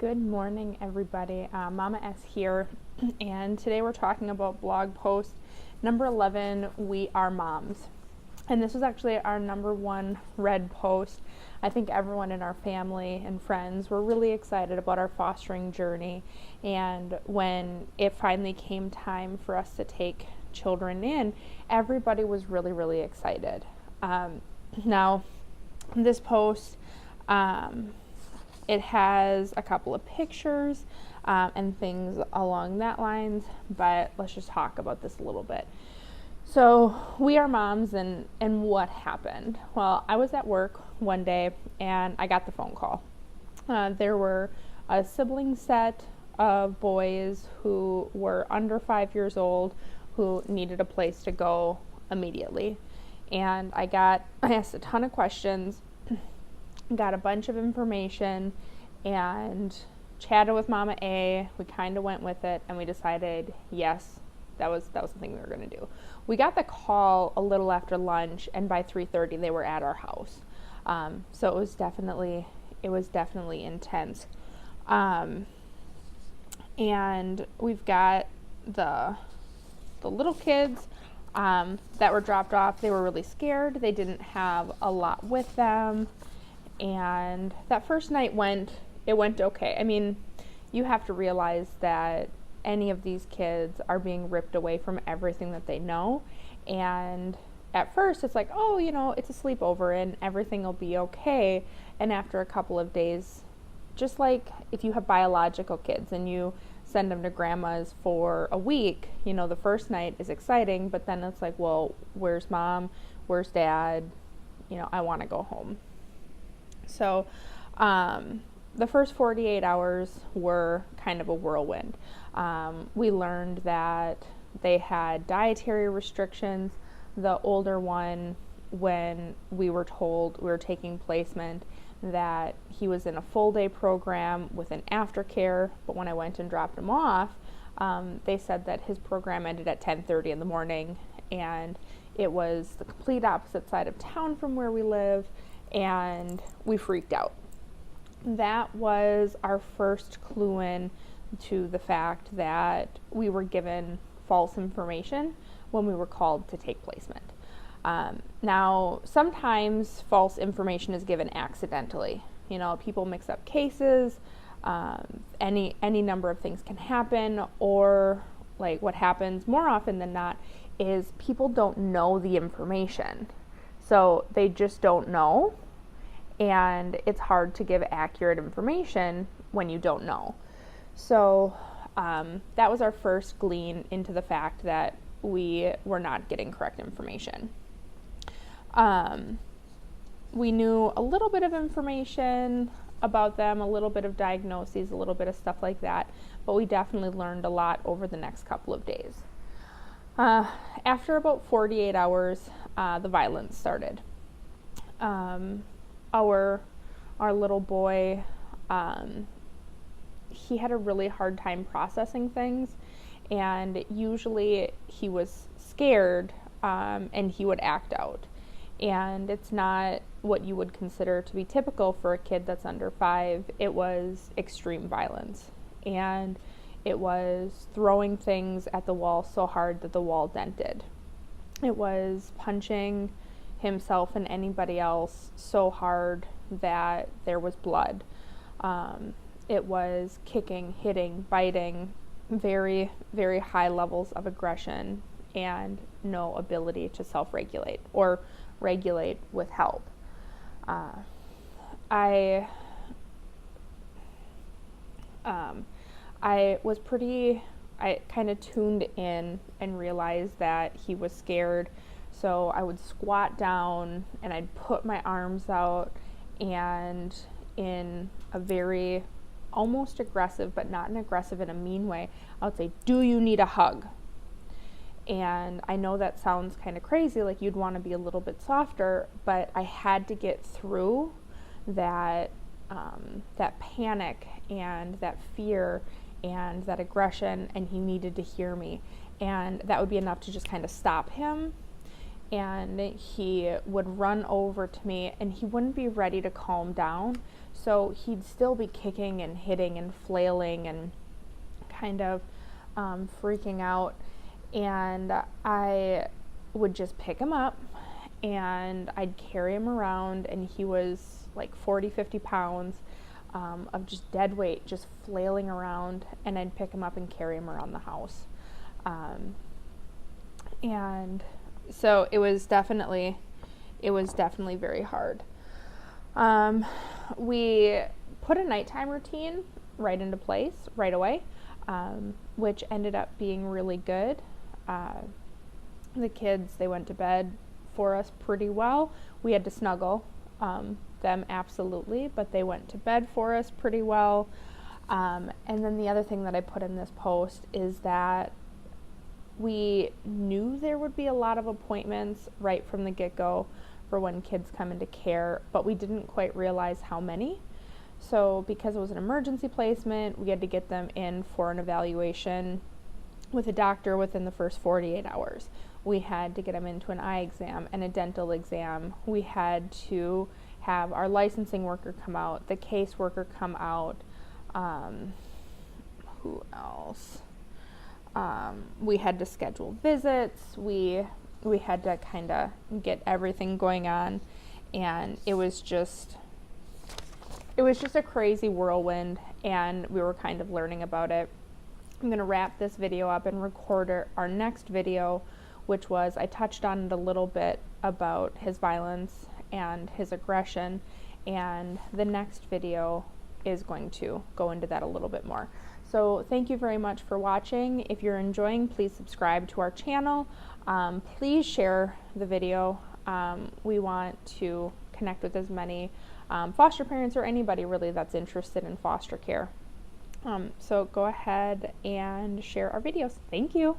Good morning, everybody. Mama S here, and today we're talking about blog post number 11, We Are Moms. And this was actually our number one read post. I think everyone in our family and friends were really excited about our fostering journey, and when it finally came time for us to take children in, everybody was really, really excited. Now, this post, it has a couple of pictures and things along that lines, but let's just talk about this a little bit. So we are moms, and what happened? Well, I was at work one day and I got the phone call. There were a sibling set of boys who were under 5 years old who needed a place to go immediately. And I asked a ton of questions, got a bunch of information, and chatted with Mama A. We kind of went with it, and we decided, yes, that was the thing we were going to do. We got the call a little after lunch, and by 3:30 they were at our house. So it was definitely intense. And we've got the little kids that were dropped off. They were really scared. They didn't have a lot with them. And that first night went okay. I mean, you have to realize that any of these kids are being ripped away from everything that they know. And at first it's like, oh, it's a sleepover and everything will be okay. And after a couple of days, just like if you have biological kids and you send them to grandma's for a week, the first night is exciting, but then it's like, well, where's mom? Where's dad? I want to go home. So the first 48 hours were kind of a whirlwind. We learned that they had dietary restrictions. The older one, when we were told we were taking placement, that he was in a full day program with an aftercare, but when I went and dropped him off, they said that his program ended at 10:30 in the morning, and it was the complete opposite side of town from where we live, and we freaked out. That was our first clue in to the fact that we were given false information when we were called to take placement. Now, sometimes false information is given accidentally. People mix up cases, any number of things can happen, or like what happens more often than not is people don't know the information. So they just don't know, and it's hard to give accurate information when you don't know. So that was our first glean into the fact that we were not getting correct information. We knew a little bit of information about them, a little bit of diagnoses, a little bit of stuff like that, but we definitely learned a lot over the next couple of days. After about 48 hours, the violence started. Our little boy, he had a really hard time processing things, and usually he was scared, and he would act out. And it's not what you would consider to be typical for a kid that's under 5. It was extreme violence, and it was throwing things at the wall so hard that the wall dented. It was punching himself and anybody else so hard that there was blood. It was kicking, hitting, biting, very, very high levels of aggression, and no ability to self-regulate or regulate with help. I kind of tuned in and realized that he was scared. So I would squat down and I'd put my arms out, and in a very almost aggressive, but not an aggressive in a mean way, I would say, "Do you need a hug?" And I know that sounds kind of crazy, like you'd want to be a little bit softer, but I had to get through that panic and that fear and that aggression, and he needed to hear me. And that would be enough to just kind of stop him. And he would run over to me, and he wouldn't be ready to calm down. So he'd still be kicking and hitting and flailing and kind of freaking out. And I would just pick him up and I'd carry him around, and he was like 40-50 pounds of just dead weight, just flailing around, and I'd pick him up and carry him around the house. And so it was definitely very hard. We put a nighttime routine right into place right away, which ended up being really good. The kids, they went to bed for us pretty well. We had to snuggle them, absolutely, but they went to bed for us pretty well. And then the other thing that I put in this post is that we knew there would be a lot of appointments right from the get-go for when kids come into care, but we didn't quite realize how many. So because it was an emergency placement, we had to get them in for an evaluation with a doctor within the first 48 hours. We had to get them into an eye exam and a dental exam. We had to have our licensing worker come out, the caseworker come out. Who else? We had to schedule visits. We had to kind of get everything going on, and it was just a crazy whirlwind, and we were kind of learning about it. I'm going to wrap this video up and record our next video, which was, I touched on it a little bit about his violence and his aggression, and the next video is going to go into that a little bit more. So thank you very much for watching. If you're enjoying, please subscribe to our channel. Please share the video. We want to connect with as many foster parents or anybody really that's interested in foster care. So go ahead and share our videos. Thank you.